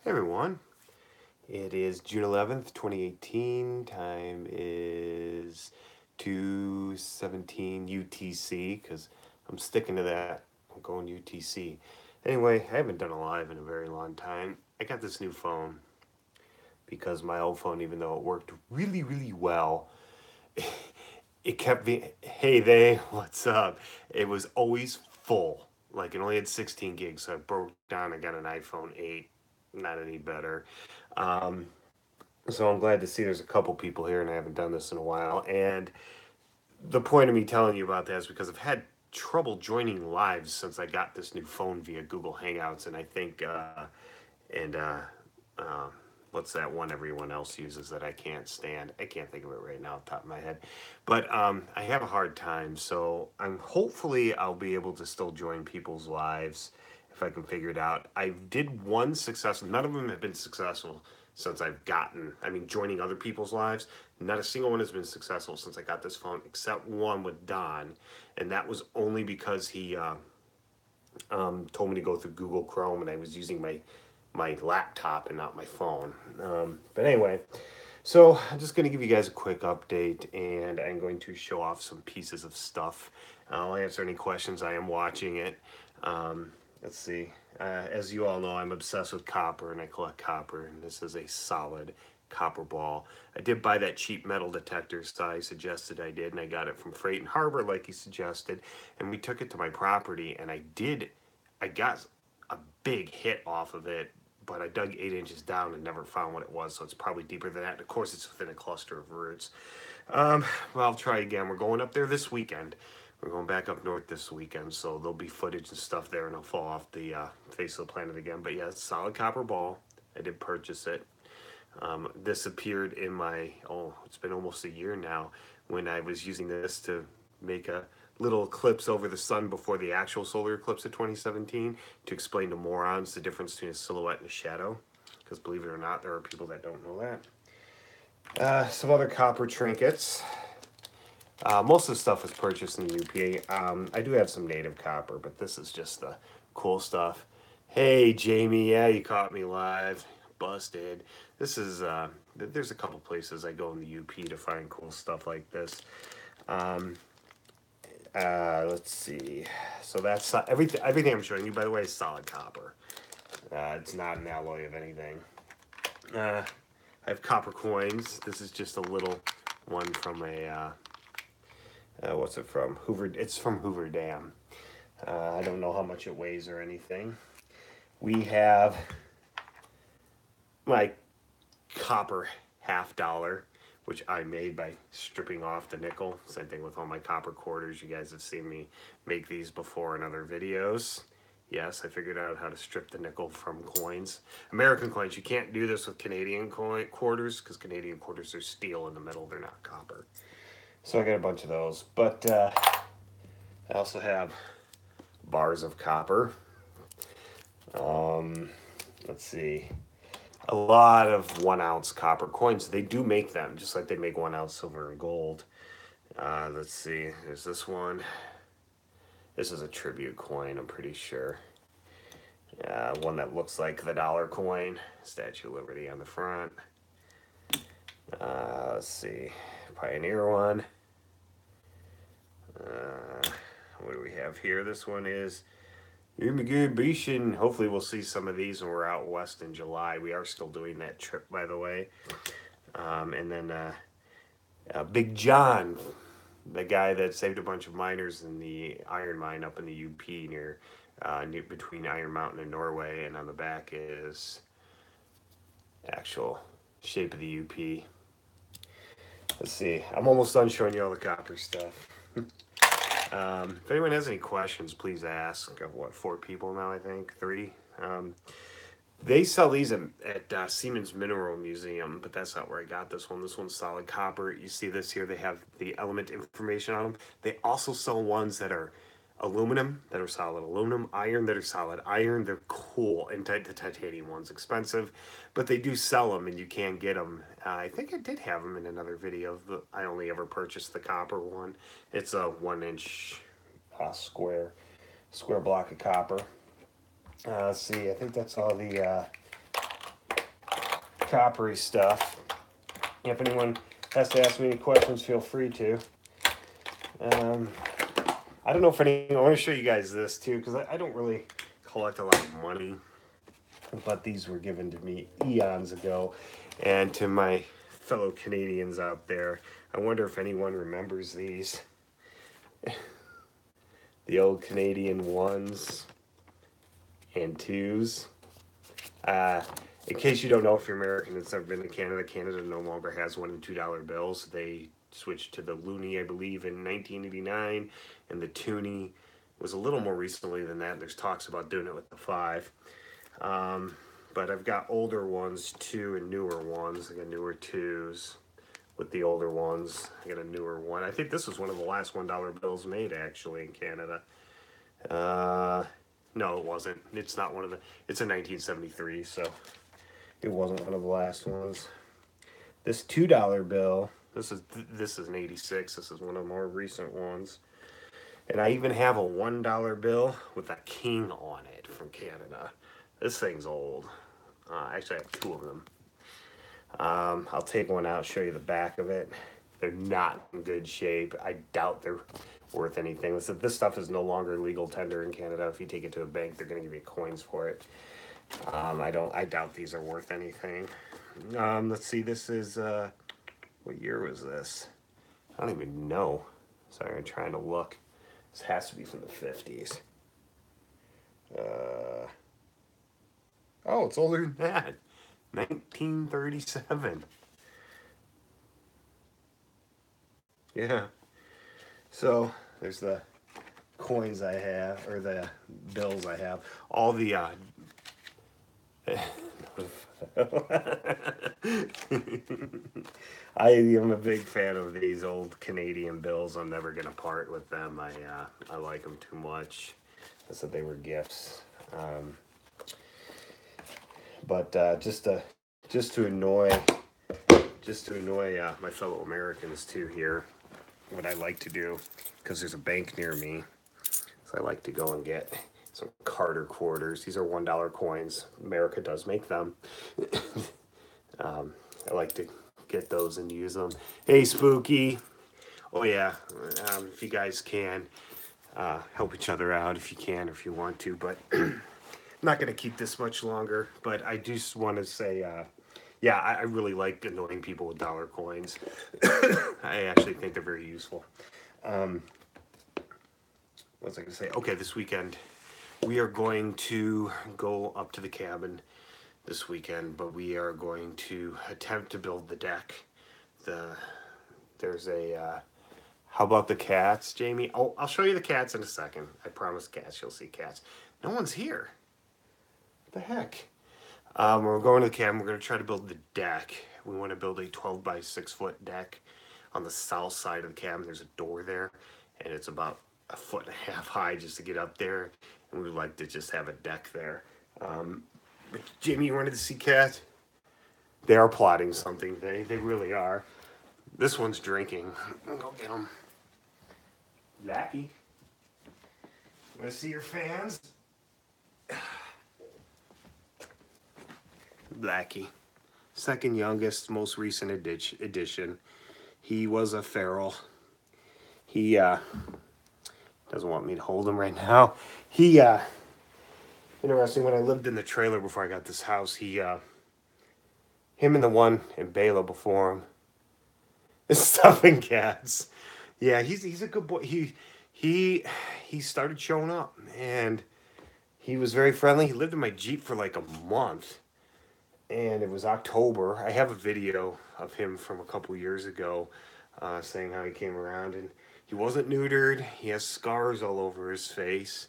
Hey everyone, it is June 11th, 2018. Time is 2:17 UTC because I'm sticking to that. I'm going UTC. Anyway, I haven't done a live in a very long time. I got this new phone because my old phone, even though it worked really, really well, it kept me, hey they, what's up? It was always full. Like it only had 16 gigs, so I broke down. I got an iPhone 8, not any better. Um, so I'm glad to see there's a couple people here, and I haven't done this in a while. And the point of me telling you about that is because I've had trouble joining lives since I got this new phone via Google Hangouts, and I think and uh, what's that one everyone else uses that I can't stand? I can't think of it right now off the top of my head, but I have a hard time. So I'm hopefully I'll be able to still join people's lives if I can figure it out. I did one successful. None of them have been successful since I've gotten. I mean, joining other people's lives. Not a single one has been successful since I got this phone, except one with Don, and that was only because he told me to go through Google Chrome, and I was using my laptop and not my phone. But anyway, so I'm just going to give you guys a quick update, and I'm going to show off some pieces of stuff. I'll answer any questions. I am watching it. Let's see. As you all know, I'm obsessed with copper, and I collect copper, and this is a solid copper ball. I did buy that cheap metal detector Cy suggested I did, and I got it from Freight and Harbor like he suggested, and we took it to my property, and I got a big hit off of it, but I dug 8 inches down and never found what it was, so it's probably deeper than that. And of course, it's within a cluster of roots. Well, I'll try again. We're going up there this weekend. We're going back up north this weekend, so there'll be footage and stuff there, and it'll fall off the face of the planet again. But yeah, it's a solid copper ball. I did purchase it. This appeared in my, it's been almost a year now, when I was using this to make a little eclipse over the sun before the actual solar eclipse of 2017 to explain to morons the difference between a silhouette and a shadow. Because believe it or not, there are people that don't know that. Some other copper trinkets. Most of the stuff was purchased in the UP. I do have some native copper, but this is just the cool stuff. Hey, Jamie, yeah, you caught me live. Busted. This is, there's a couple places I go in the UP to find cool stuff like this. Let's see. So that's everything I'm showing you, by the way, is solid copper. It's not an alloy of anything. I have copper coins. This is just a little one from a, what's it from? Hoover. It's from Hoover Dam. I don't know how much it weighs or anything. We have my copper $50, which I made by stripping off the nickel. Same thing with all my copper quarters. You guys have seen me make these before in other videos. Yes, I figured out how to strip the nickel from coins. American coins, you can't do this with Canadian quarters because Canadian quarters are steel in the middle. They're not copper. So I got a bunch of those. But I also have bars of copper. Let's see. A lot of 1 ounce copper coins. They do make them, just like they make 1 ounce silver and gold. Let's see. There's this one. This is a tribute coin, I'm pretty sure. One that looks like the dollar coin. Statue of Liberty on the front. Let's see. Pioneer one. What do we have here? This one is Immigration. Hopefully we'll see some of these when we're out west in July. We are still doing that trip, by the way. And then Big John, the guy that saved a bunch of miners in the iron mine up in the UP near between Iron Mountain and Norway. And on the back is actual shape of the UP. Let's see. I'm almost done showing you all the copper stuff. If anyone has any questions, please ask. I've, what, 4 people now, I think? 3? They sell these at Siemens Mineral Museum, but that's not where I got this one. This one's solid copper. You see this here. They have the element information on them. They also sell ones that are aluminum, that are solid aluminum, iron, that are solid iron. They're cool, and the titanium one's expensive, but they do sell them, and you can get them. I think I did have them in another video. I only ever purchased the copper one. It's a 1-inch square block of copper. Let's see, I think that's all the coppery stuff. If anyone has to ask me any questions, feel free to. I don't know if anyone, I want to show you guys this too, because I don't really collect a lot of money, but these were given to me eons ago. And to my fellow Canadians out there, I wonder if anyone remembers these. The old Canadian 1s and 2s. In case you don't know, if you're American and it's never been to Canada, Canada no longer has $1 and $2 bills. They switched to the loonie, I believe, in 1989, and the toonie was a little more recently than that. There's talks about doing it with the 5. But I've got older ones too and newer ones. I got newer 2s with the older ones. I got a newer one. I think this was one of the last $1 bills made actually in Canada. No, it wasn't. It's not one of the. It's a 1973, so it wasn't one of the last ones. This $2 bill. This is an 86. This is one of the more recent ones. And I even have a $1 bill with a king on it from Canada. This thing's old. Actually, I have 2 of them. I'll take one out, show you the back of it. They're not in good shape. I doubt they're worth anything. This stuff is no longer legal tender in Canada. If you take it to a bank, they're going to give you coins for it. I doubt these are worth anything. Let's see. This is what year was this? I don't even know. Sorry, I'm trying to look. This has to be from the 50s. Oh, it's older than that. 1937. Yeah. So there's the coins I have, or the bills I have. All the I am a big fan of these old Canadian bills. I'm never gonna part with them. I like them too much. I said they were gifts. But just to annoy my fellow Americans too here, what I like to do, because there's a bank near me, so I like to go and get some Carter quarters. These are $1 coins. America does make them. I like to get those and use them. Hey, Spooky. Oh yeah, if you guys can help each other out if you can, if you want to, but I'm not going to keep this much longer. But I just want to say, yeah, I really like annoying people with dollar coins. I actually think they're very useful. What was I going to say? Okay, this weekend we are going to go up to the cabin this weekend, but we are going to attempt to build the deck. There's a how about the cats, Jamie? Oh, I'll show you the cats in a second. I promise cats. You'll see cats. No one's here. What the heck? We're going to the cabin. We're going to try to build the deck. We want to build a 12 by 6 foot deck on the south side of the cabin. There's a door there, and it's about 1.5 foot high just to get up there. And we would like to just have a deck there. But Jamie, you wanted to see cats? They are plotting something. They really are. This one's drinking. I'll go get them. Lappy. Want to see your fans? Blackie. Second youngest, most recent edition. He was a feral. He doesn't want me to hold him right now. He interesting, when I lived in the trailer before I got this house, him and the one in Bela before him is stuffing cats. Yeah, he's a good boy. He started showing up, and he was very friendly. He lived in my Jeep for like a month, and it was October. I have a video of him from a couple years ago, saying how he came around, and he wasn't neutered. He has scars all over his face.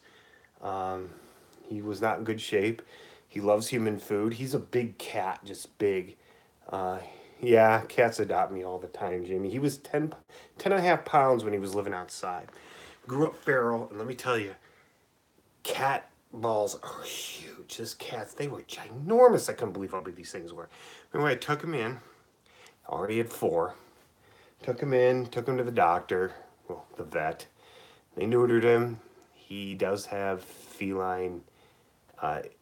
He was not in good shape. He loves human food. He's a big cat, just big. Yeah, cats adopt me all the time, Jamie. He was 10 and a half pounds when he was living outside. Grew up feral, and let me tell you, cat balls are huge. His cats, they were ginormous. I couldn't believe how big these things were. Anyway, I took him in. Already had 4. Took him in, took him to the doctor, well, the vet. They neutered him. He does have feline,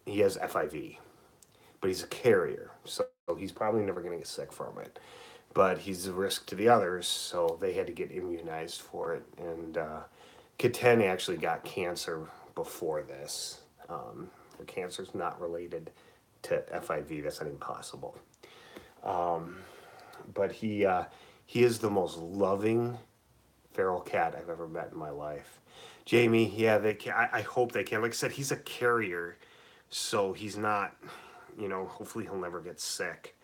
he has FIV. but he's a carrier, so he's probably never going to get sick from it. But he's a risk to the others, so they had to get immunized for it. And Kid 10 actually got cancer before this. The cancer's not related to FIV. That's not even possible. But he is the most loving feral cat I've ever met in my life. Jamie, yeah, they can, I hope they can. Like I said, he's a carrier, so he's not, hopefully he'll never get sick.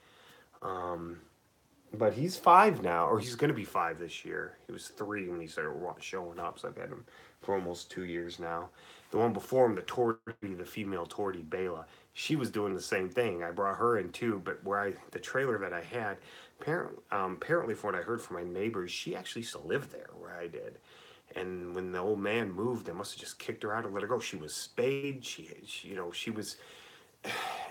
But he's 5 now, or he's going to be 5 this year. He was 3 when he started showing up, so I've had him for almost 2 years now. The one before him, the female Tortie, Bela, she was doing the same thing. I brought her in too, but the trailer that I had, apparently from what I heard from my neighbors, she actually used to live there where I did. And when the old man moved, they must have just kicked her out and let her go. She was spayed. She was,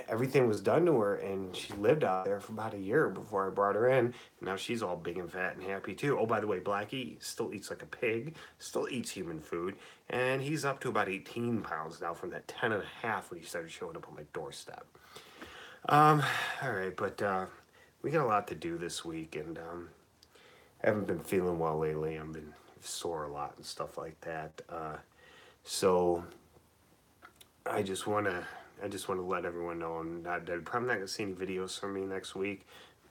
everything was done to her, and she lived out there for about a year before I brought her in. Now she's all big and fat and happy too. Oh, by the way, Blackie still eats like a pig, still eats human food, and he's up to about 18 pounds now from that 10 and a half when he started showing up on my doorstep. All right, but we got a lot to do this week, and I haven't been feeling well lately. I've been sore a lot and stuff like that. So I just want to let everyone know I'm probably not going to see any videos from me next week.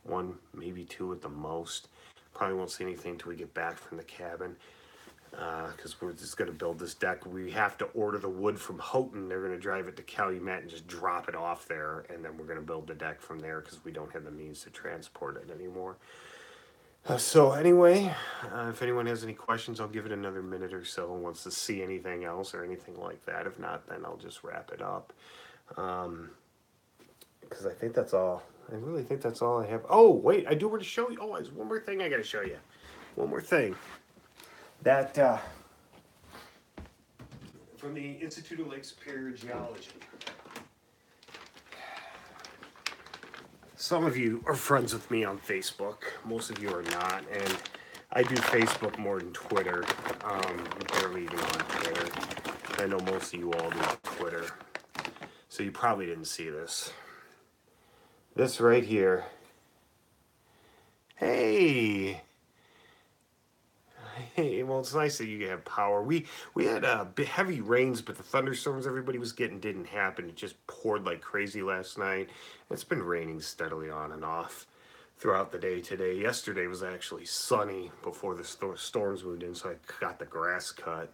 1, maybe 2 at the most. Probably won't see anything until we get back from the cabin. Because we're just going to build this deck. We have to order the wood from Houghton. They're going to drive it to Calumet and just drop it off there. And then we're going to build the deck from there because we don't have the means to transport it anymore. So anyway, if anyone has any questions, I'll give it another minute or so and wants to see anything else or anything like that. If not, then I'll just wrap it up. Because I think that's all. I really think that's all I have. Oh, wait, I do want to show you. Oh, there's one more thing I got to show you. One more thing. That, from the Institute of Lake Superior Geology. Some of you are friends with me on Facebook. Most of you are not, and I do Facebook more than Twitter. I'm barely even on Twitter. I know most of you all do Twitter. So you probably didn't see this. This right here. Hey, well, it's nice that you have power. We had heavy rains, but the thunderstorms everybody was getting didn't happen. It just poured like crazy last night. It's been raining steadily on and off throughout the day today. Yesterday was actually sunny before the storms moved in, so I got the grass cut.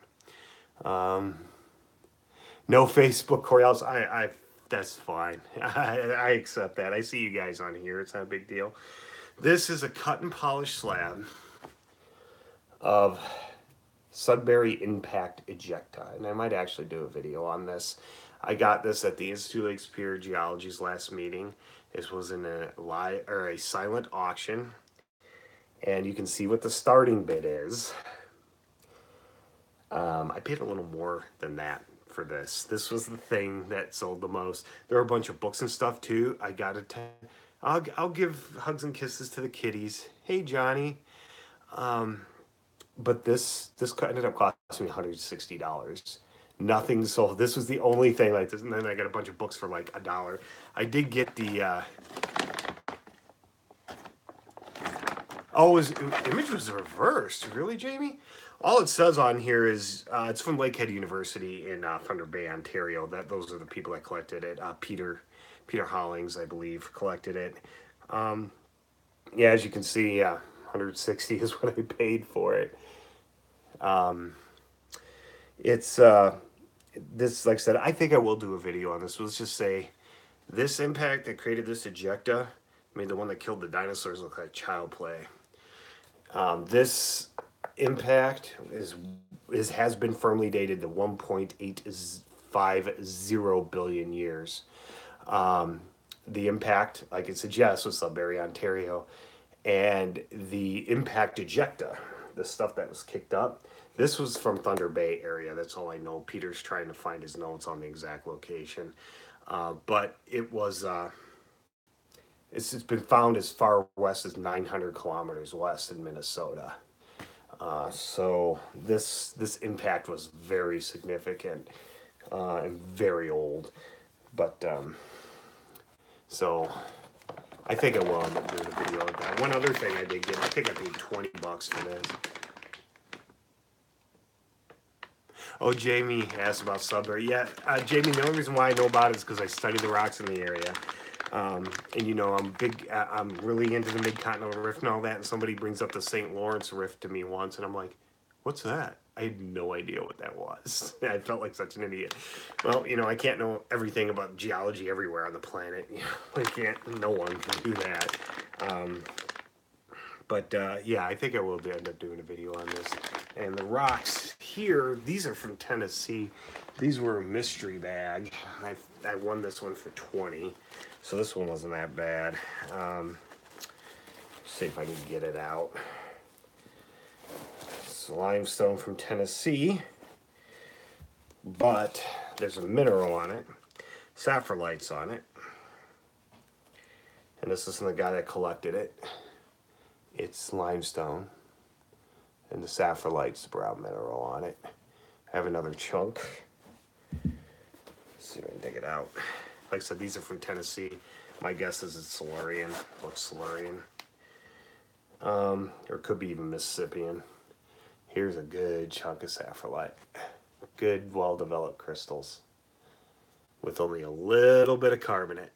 No Facebook, Coriolis. That's fine. I accept that. I see you guys on here. It's not a big deal. This is a cut and polished slab of Sudbury Impact Ejector, and I might actually do a video on this. I got this at the Institute of Lake Superior Geology's last meeting. This was in a silent auction, and you can see what the starting bid is. I paid a little more than that for this. This was the thing that sold the most. There were a bunch of books and stuff too. I got it. I'll give hugs and kisses to the kitties. Hey, Johnny. But this ended up costing me $160. Nothing sold. This was the only thing like this, and then I got a bunch of books for like $1. I did get the. Image was reversed. Really, Jamie? All it says on here is it's from Lakehead University in Thunder Bay, Ontario. Those are the people that collected it. Peter Hollings, I believe, collected it. Yeah, as you can see, $160 is what I paid for it. It's this, like I said, I think I will do a video on this. Let's just say this impact that created this ejecta made the one that killed the dinosaurs look like child play. This impact has been firmly dated to 1.850 billion years. The impact, like it suggests, was Sudbury, Ontario, and the impact ejecta, the stuff that was kicked up, this was from Thunder Bay area. That's all I know. Peter's trying to find his notes on the exact location, but it was. It's been found as far west as 900 kilometers west in Minnesota. So this impact was very significant and very old, but So I think I will end up doing a video of that. One other thing I did get, I think I paid $20 for this. Oh, Jamie asked about Sudbury. Yeah, Jamie, the only reason why I know about it is because I study the rocks in the area. And you know, I'm really into the Mid-Continental Rift and all that, and somebody brings up the St. Lawrence Rift to me once, and I'm like, what's that? I had no idea what that was. I felt like such an idiot. Well, you know, I can't know everything about geology everywhere on the planet. You know, I can't, no one can do that. But yeah, I think I will end up doing a video on this. And the rocks here, these are from Tennessee. These were a mystery bag. I won this one for 20, so this one wasn't that bad. See if I can get it out. It's limestone from Tennessee, but there's a mineral on it, saprolites on it, and this is from the guy that collected it. It's limestone, and the saprolite's the brown mineral on it. I have another chunk. Let's see if I can dig it out. Like I said, these are from Tennessee. My guess is it's Silurian. Looks Silurian. Or it could be even Mississippian. Here's a good chunk of saprolite. Good, well-developed crystals with only a little bit of carbonate.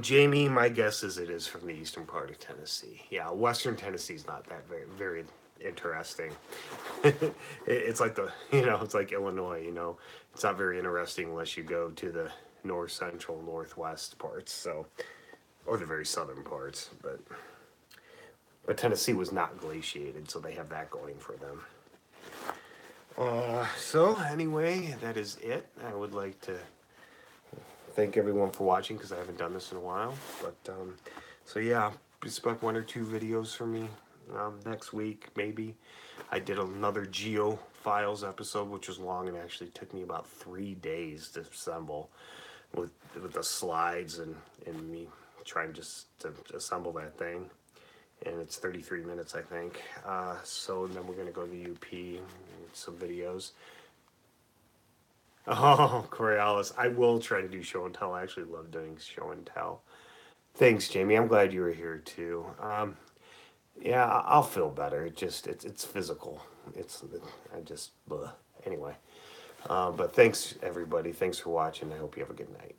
Jamie, my guess is it is from the eastern part of Tennessee. Yeah, western Tennessee's not that very interesting. It's like it's like Illinois, you know. It's not very interesting unless you go to the north central, northwest parts, so, or the very southern parts, but Tennessee was not glaciated, so they have that going for them. So anyway, that is it. I would like to thank everyone for watching because I haven't done this in a while. But so yeah, expect 1 or 2 videos from me next week, maybe. I did another Geo Files episode, which was long and actually took me about 3 days to assemble with the slides and me trying just to assemble that thing. And it's 33 minutes, I think. So then we're gonna go to the UP, some videos. Oh, Coriolis. I will try to do show and tell. I actually love doing show and tell. Thanks, Jamie. I'm glad you were here too. Yeah, I'll feel better. It's physical. Anyway. But thanks everybody. Thanks for watching. I hope you have a good night.